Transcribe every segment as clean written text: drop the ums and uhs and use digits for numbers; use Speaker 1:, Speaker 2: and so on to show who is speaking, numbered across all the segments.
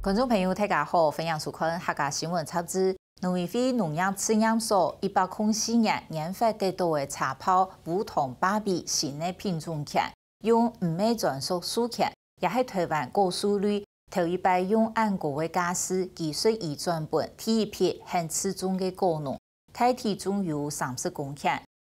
Speaker 1: 观众朋友，大家好，欢迎收看客家新闻插枝。农委会农业试验所104年研发得到的茶泡梧桐芭比新的品种犬，用唔系专属树犬，也系台湾高速率头一摆用按国的家私技术移转本第一批很吃重的果农，体体重有30公斤。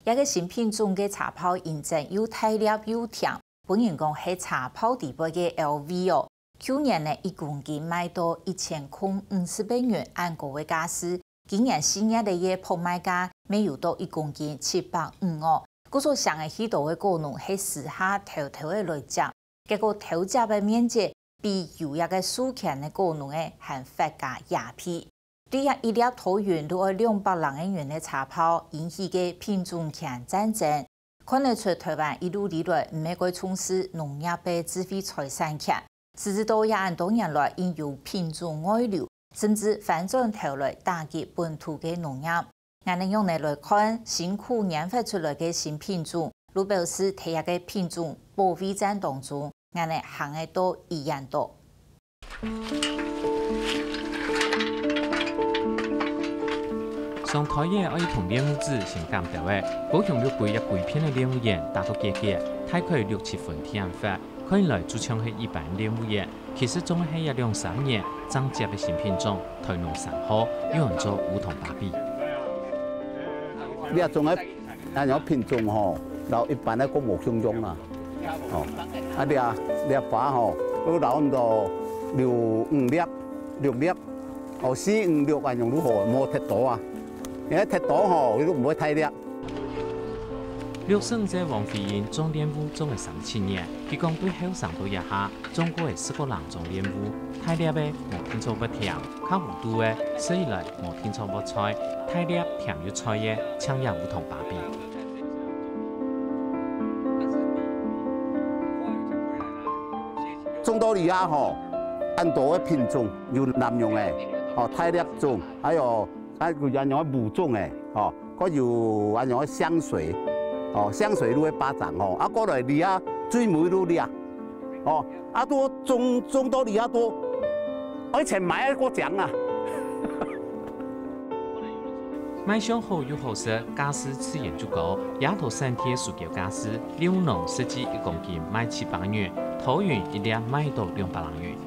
Speaker 1: 一个新品种的茶泡认证又大粒又甜，本人讲系茶泡地步的 LV 哦。去年呢，1公斤卖到1058元，按国的价是。今年4月的嘢拍卖价没有到1公斤750哦。故说上个许多的果农系私下偷偷的来接，结果偷接的面积比有一个数钱的果农诶还发价2倍。对呀，一粒桃园都要200元的茶泡，引起嘅品种权战争，看得出台湾一路以来唔系过从事农业的智慧财产权。甚至都也按多年来因有品种外流，甚至反转头来打击本土的农业。按能用来看，辛苦研发出来的新品种，如表示第一个品种保卫战当中，按能行的都一样多。
Speaker 2: 上台嘅可以同练武子先监调嘅，高雄6季一季片嘅练武员达到结结，大概6-7分天发。看来主唱係一般練武員，其實總係一兩3年增加嘅新品種，台農3號有人做梧桐芭比。
Speaker 3: 呢一種嘅有品種吼，然後一般咧個無相種啦，哦，呢花吼，都留咁多5粒、6粒，哦4、5、6啊用如何冇踢到啊？因為踢到吼，佢都唔會太粒。
Speaker 2: 6勝者王飛燕總練武總係37年，佢講對後生到一下，中國嘅10個人總練武，太粒嘅冇聽錯不甜，較糊塗嘅所以來冇聽錯不菜，太粒甜又菜嘅搶入梧桐芭比。
Speaker 3: 中多利亞吼，很多嘅品種有南洋嘅，哦太粒種，還有人用嘅母種嘅，哦，嗰有人用嘅香水。哦，香水滷嘅巴掌哦，啊過來利啊，最美滷利啊，哦，啊多中多利啊多，而且買個獎啊。
Speaker 2: 賣相好又好食，家私自然足夠。丫頭3天塑膠家私，練武農設計1公斤賣700元，桃園1粒賣到200元。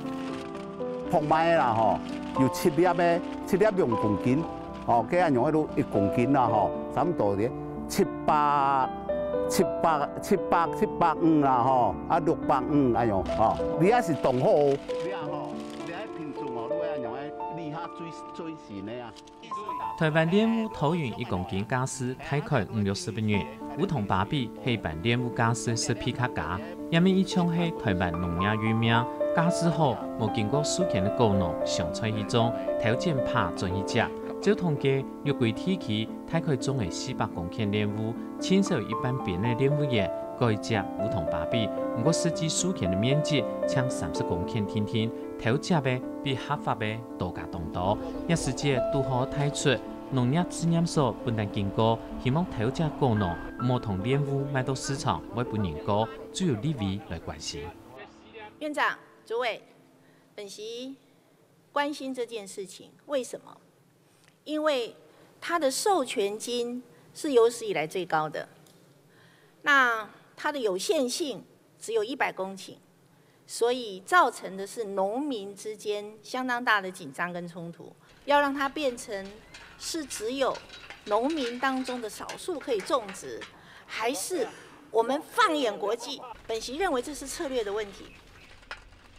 Speaker 3: 拍賣啦吼，有7粒嘅，7粒2公斤，哦，佢係用喺度1公斤啦吼，差唔多嘅。750啦吼，啊650哎呦，哦，你也是同好，你啊吼，你喺品種哦，你係用喺利下最善嘅啊。
Speaker 2: 台灣練武桃園1公斤家私大概5-6十元，梧桐芭比係版練武家私是皮卡價，因為一向係台灣農業有名，家私好冇經過數錢嘅果農上菜一種，條件拍轉一隻。照統計，6季天氣大概總係400公頃練武，輕少一般邊嘅練武員改隻梧桐芭比，不過實際數錢嘅面積搶30公頃天天，偷隻嘅比合法嘅多加多，一時節都可睇出農業試驗所不但經過，希望偷隻果農冇同練武賣到市場為本人高，主要利益來關心。
Speaker 4: 院長、主委，本席關心這件事情，為什麼？因為它的授權金是有史以來最高的，那它的有限性只有100公頃，所以造成的是農民之間相當大的緊張跟衝突。要讓它變成是只有農民當中的少數可以種植，還是我們放眼國際？本席認為這是策略的問題。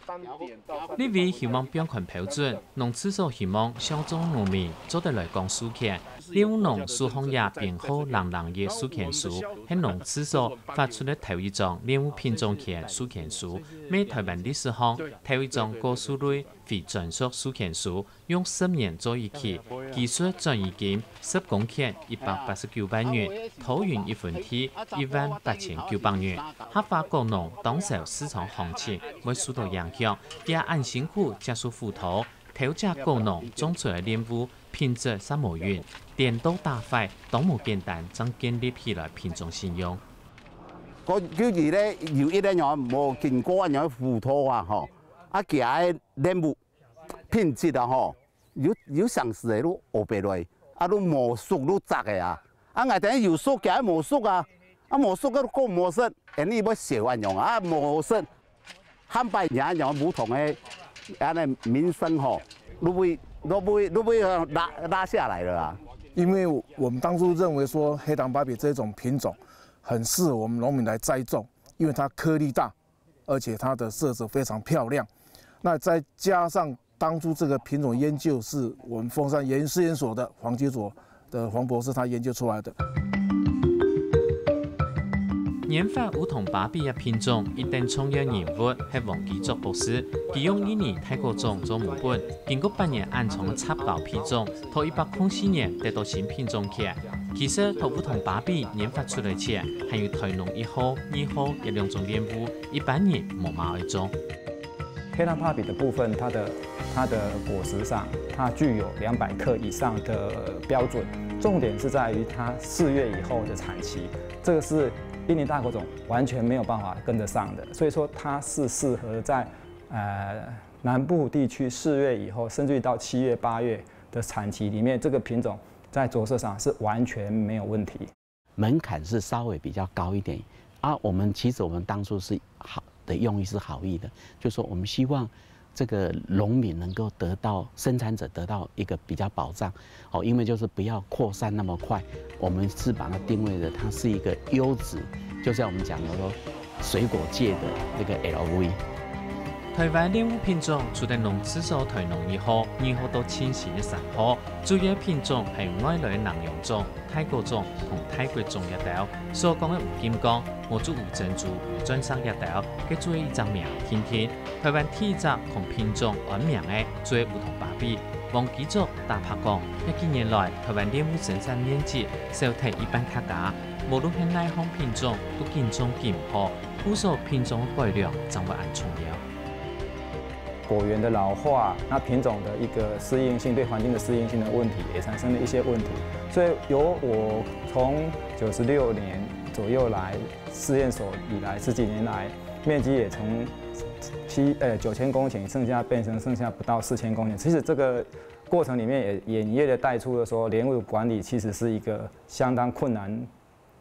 Speaker 2: 呢位希望標準標準，農試所希望小眾農民做得來講數錢，練武農數行業編號人嘅數錢書，喺農試所發出的頭一張練武品種權數錢書，每台灣歷史上頭一張高速率非專屬數錢書，用10年做一期，技術轉移金10公頃189萬元，桃園1分地18900元，合法果農當受市場行情會受到影響，也按辛苦加速斧頭，偷隻果農種出來練武品質3無元，顛倒打壞，都冇簡單將建立起來品種信用。
Speaker 3: 個叫住咧，要一咧樣冇見過樣斧頭啊，嗬，啊其實練武品质啊吼，有相似的都学白来，啊，都磨熟都杂的啊，啊，外头有熟嘅磨熟啊，啊磨熟个个磨熟，人你要写完用啊磨熟，汉白人用不同的，安尼民生吼，都被拉下来了啊。
Speaker 5: 因为我们当初认为说黑糖芭比这种品种很适合我们农民来栽种，因为它颗粒大，而且它的色泽非常漂亮。那再加上当初这个品种研究是我们凤山研试验所的黄基所的黄博士他研究出来的。
Speaker 2: 研发梧桐芭比的品种，一等重要人物系王基作博士。佢用2年泰国种做母本，经过8年暗藏插包品种，到104年得到新品种起。其实，桃梧桐芭比研发出来前，还有台农1号、2号嘅2种莲雾，一般人无马爱种。
Speaker 6: 黑糖芭比的部分，它的果实上，它具有200克以上的标准。重点是在于它4月以后的产期，这个是印尼大果种完全没有办法跟得上的，所以说它是适合在南部地区4月以后，甚至于到7月、8月的产期里面，这个品种在着色上是完全没有问题。
Speaker 7: 门槛是稍微比较高一点啊。其实我们当初是好的用意是好意的，就是说我们希望这个农民能够得到生产者得到一个比较保障哦，因为就是不要扩散那么快。我们是把它定位的，它是一个优质，就像我们讲的说水果界的那个 LV。
Speaker 2: 台湾莲雾品种除了农次所台农1号、2号到清溪的3号，主要品种係外來南洋種、泰國種同泰國種一道。所講嘅吳金剛、無珠、吳珍珠、吳尊生一道，佢做一張名天天。台灣第一隻同品種按名嘅做梧桐芭比。王基作大拍講，幾年來台灣蓮霧生產面積小提一般較佳，無論係哪項品種都競爭競唔好，故所品種嘅改良將會很重要。
Speaker 6: 果園的老化，那品種的一個適應性對環境的適應性的問題也產生了一些問題，所以由我從96年左右來試驗所以來10幾年來，面積也從9000公頃變成剩下不到4000公頃。其實這個過程裡面也隱約的帶出了說，蓮霧管理其實是一個相當困難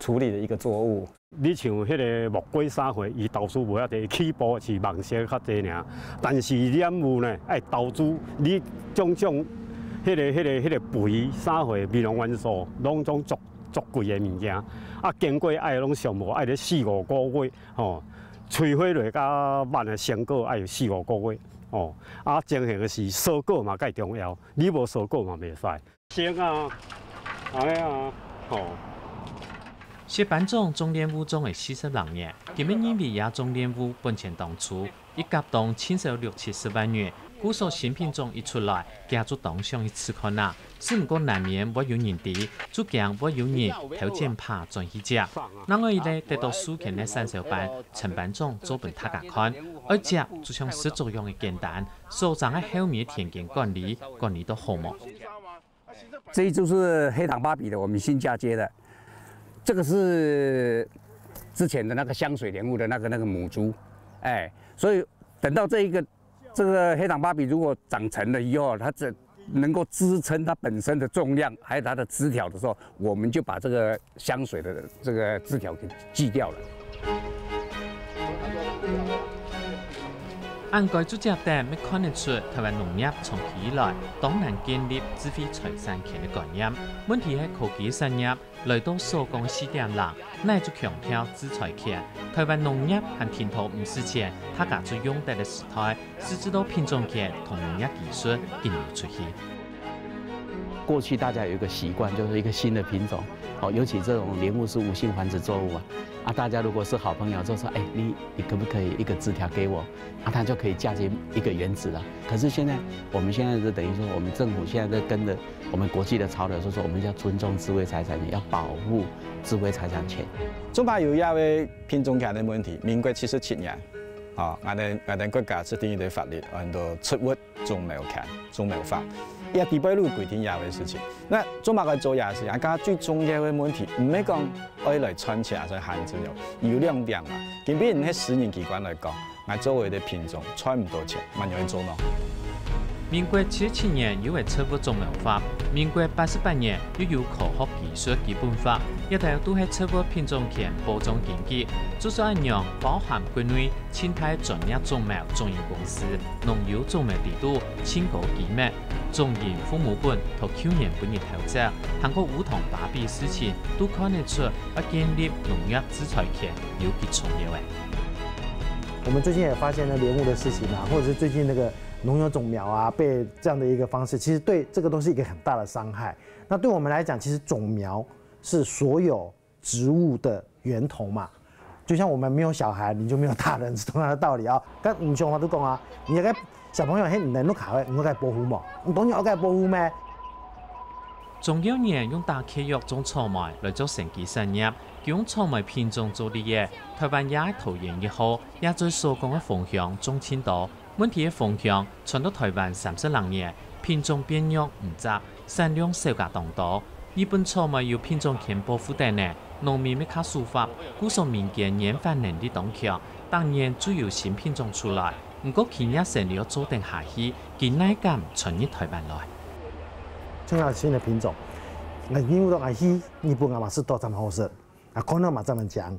Speaker 6: 處理的一個作物。
Speaker 8: 你像迄個木瓜沙會，伊投資無遐濟，起步是慢些較濟爾。但是蓮霧呢，愛投資你種迄個肥沙會、美容元素，攏種足貴的物件。啊，經過愛攏上無愛咧4-5個月，吼，催花落甲慢的成果愛有4-5個月，哦。啊，情形是蔬果嘛，介重要，你無蔬果嘛袂使。行啊，哎呀，吼。
Speaker 2: 石板種種蓮霧種係40人嘅，今日因為也種蓮霧本錢當初一甲當清少60-70萬元，故所新品種一出來，家族當上一次看啦。只唔過難免會有人哋，就驚會有人條件怕轉去食。那我哋得到書權嘅3小班，陳班長做本大家看，而且就像始作用嘅簡單，所長嘅後面田間管理都好冇。
Speaker 9: 這就是黑糖芭比的，我們新嫁接的。這個是之前的那個香水蓮霧的那個母株，哎，所以等到這個黑糖芭比如果長成了以後，它能夠支撐它本身的重量，還有它的枝條的時候，我們就把這個香水的這個枝條給鋸掉了。
Speaker 2: 按該主隻店，要看得出台灣農業長期以來當然建立智慧財產權的概念。問題係科技產業來到所講4點零，乃就強調智財權。台灣農業和田土50前，他家最用得的時代，是知道品種權同農業技術引流出去。
Speaker 7: 過去大家有一個習慣，就是一個新的品種，哦，尤其這種蓮霧是無性繁殖作物啊，大家如果是好朋友，就說，哎，你可不可以一個枝條給我？啊，它就可以嫁接一個園子了。可是我們現在是等於說，我們政府現在在跟着我們國際的潮流，說我們要尊重智慧財產權，要保護智慧財產權。
Speaker 6: 中華有一位品種權的問題，民國77年，啊，我哋國家制定一條法律，叫做出物種苗權、種苗法。也第八路規定也的事情，那做乜嘅做也是，而家最重要嘅問題，唔係講愛嚟傳承或者限制有2點啊。基本喺10年期間嚟講，我作為嘅品種賺唔到錢，乜嘢做咯？
Speaker 2: 民国77年有为测绘种苗法，民国88年又有科学技术基本法，一条都系测绘品种权保障根基。主要让包含国内千泰专业种苗种营公司、农药种苗地图、清高机密、种营父母本和去年本日投资，韩国梧桐把比事情都看得出，要建立农业制裁权尤其重要诶。
Speaker 10: 我们最近也发现了莲雾的事情啊，或者是最近那个农药种苗啊，被这样的一个方式，其实对这个都是一个很大的伤害。那对我们来讲，其实种苗是所有植物的源头嘛。就像我们没有小孩，你就没有大人，是同样的道理啊。但唔像我都讲啊，你那个小朋友迄唔能够卡位，唔该保护嘛，你当然要该保护咩？
Speaker 2: 仲有人用大契约种草莓来做成基产业，用草莓品种做利益。台湾也喺投研以后，也在所讲嘅方向种千多。问题嘅方向传到台湾32年，品种变弱唔杂，产量少加当多。日本草莓有品种权保护等呢，农民要靠书法，鼓励民间研发能力当强。当然，只有新品种出来，不过企业成立要做定下去，佢乃敢传入台湾来。
Speaker 10: 像那新的品种，那因为都爱去日本嘛是多这么好食，啊可能嘛这么讲，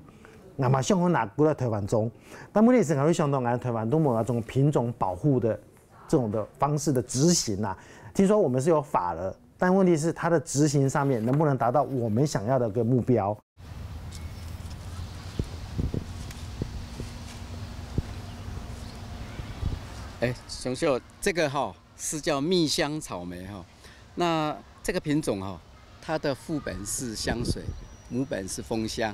Speaker 10: 那嘛香港拿过来台湾种，但问题是，我想到台湾都没有那种品种保护的这种的方式的执行啊。听说我们是有法了，但问题是它的执行上面能不能达到我们想要的个目标？
Speaker 7: 熊秀，这个是叫蜜香草莓那这个品种它的父本是香水，母本是枫香。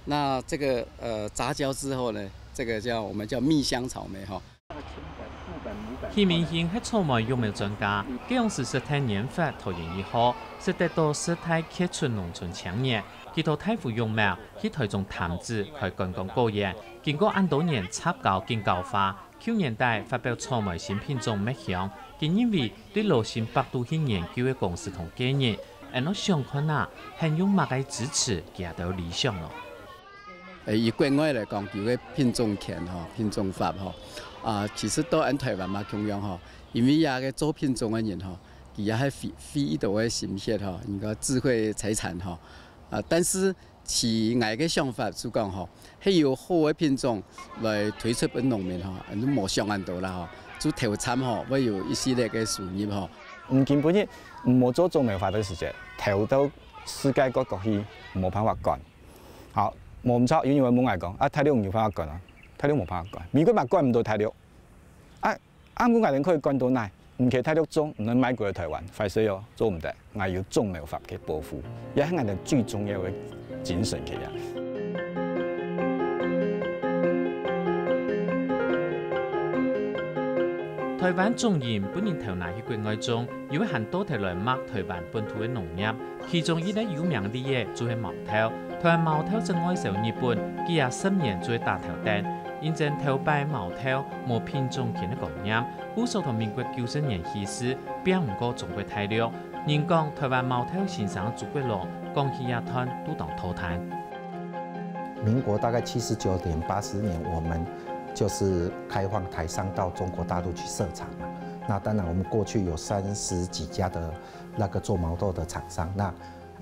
Speaker 7: 那这个杂交之后呢，这个我们叫蜜香草莓
Speaker 2: 徐明兴係草莓育苗專家，佢用實體研發投研以後，是得到實體傑出農村青年，佢到太湖育苗，去台中探子去觀光果園，經過按多年插教兼教化，去年代發表草莓新品種咩樣，佢認為對羅新百度去研究嘅公司同建議，我想看啊，係用乜嘅支持，佢都有理想咯。
Speaker 7: 以國外來講，叫嘅品種權品種法其實都喺台灣嘛同樣因為也嘅做品種嘅人佢也係非常嘅心血一個智慧財產但是其外嘅想法就講係要好嘅品種來推出俾農民都冇想象到啦做投產會有一系列嘅收入
Speaker 6: 唔見本日唔好做種苗法嘅時節，投到世界各國去冇辦法幹好。冇咁差，因為冇嗌講，大陸唔要翻幹啊，大陸冇辦法幹，美國嘛幹唔到大陸，啱啱嗌人可以幹到奶，唔其大陸種，唔能買過嚟台灣，費事要做唔得，嗌要種苗法嘅保護，也係我哋最重要嘅精神嘅呀。
Speaker 2: 台灣種研本年頭拿去國外種，有很多提來賣台灣本土嘅農業，其中一個有名嘅嘢就係毛頭。台灣毛頭正愛受日本，佢也10年做大頭蛋，因正頭擺毛頭冇品種權嘅概念，古時同民國90年起始，並唔過中國大陸。人講台灣毛頭先生祖國路，講起一攤都當土炭。
Speaker 11: 民國大概79年、80年，我們就是開放台商到中國大陸去設廠嘛。那當然，我們過去有30幾家的那個做毛豆的廠商，那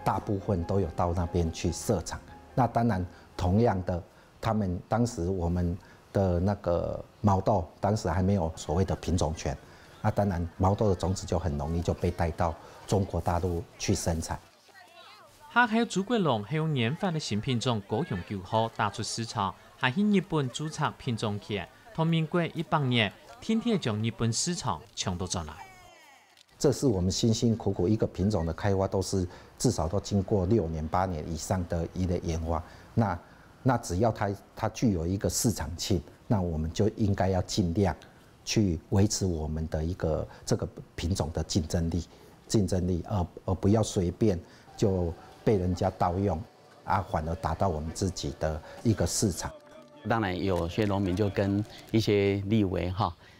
Speaker 11: 大部分都有到那邊去設廠。那當然，同樣的，他們當時我們的那個毛豆，當時還沒有所謂的品種權。那當然，毛豆的種子就很容易就被帶到中國大陸去生產。
Speaker 2: 下喺祖國龍係用研發嘅新品種高雄9號打出市場，係喺日本註冊品種權，同民國100年，天天將日本市場搶到進來。
Speaker 11: 這是我們辛辛苦苦一個品種的開發，都是至少都經過6年8年以上的一個研發。那只要它具有一個市場性，那我們就應該要盡量去維持我們的一個這個品種的競爭力，而不要隨便就被人家盜用，反而達到我們自己的一個市場。
Speaker 7: 當然，有些農民就跟一些立委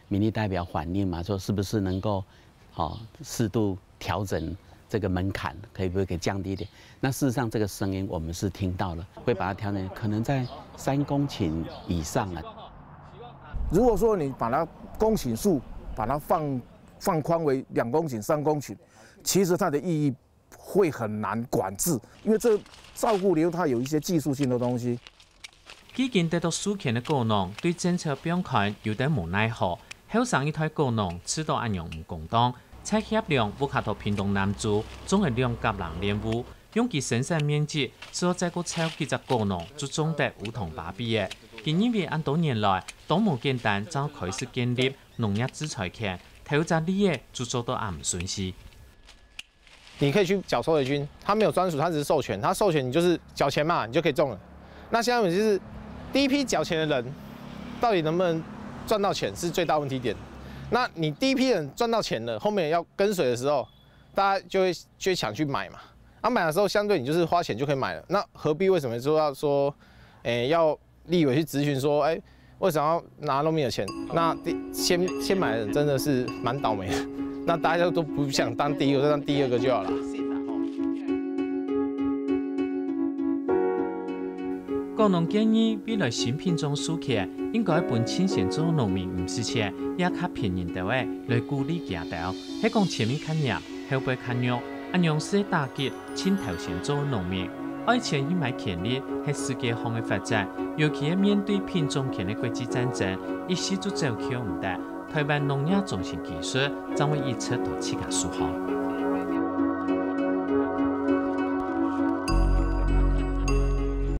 Speaker 7: 民意代表反映嘛，說是不是能夠適度調整這個門檻，可不可以降低一點？那事實上，這個聲音我們是聽到了，會把它調整，可能在3公頃以上啊。
Speaker 5: 如果說你把它公頃數把它放放宽为2公顷、3公顷，其实它的意义会很难管制，因为这照顾流它有一些技术性的东西。
Speaker 2: 已经得到授权的果农对政策表态有点无奈何，后上一台果农知道安样唔公道，采协量不卡到屏东南州，总系2甲人练武，用其生产面积所再过超几只果农就总得梧桐芭比嘅。因因为按多年来都冇简单就开始建立农业制裁权，投资利益就做到也唔顺势。
Speaker 12: 你可以去缴收回金，他没有专属，他只是授权，他授权你就是缴钱嘛，你就可以种了。那现在问题是，第一批缴钱的人到底能不能赚到钱是最大问题点。那你第一批人赚到钱了，后面要跟随的时候，大家就会抢去买嘛。买的时候相对你就是花钱就可以买了，那何必为什么说要说，要立委去咨询说，为什么要拿农民的钱？那先买的人真的是蛮倒霉的。那大家都不想当第一个，就当第2个就好了。
Speaker 2: 果农建议未来新品种授权应该本清闲做农民唔是钱，也较便宜到来鼓励行道。喺讲前面看热，后背看肉，按样式打击先头先做农民。爱钱买权利係世界上嘅发展，尤其係面对品种權嘅國際戰爭，一時就走橋唔得。台灣農業中心技術將會以此到7個數項。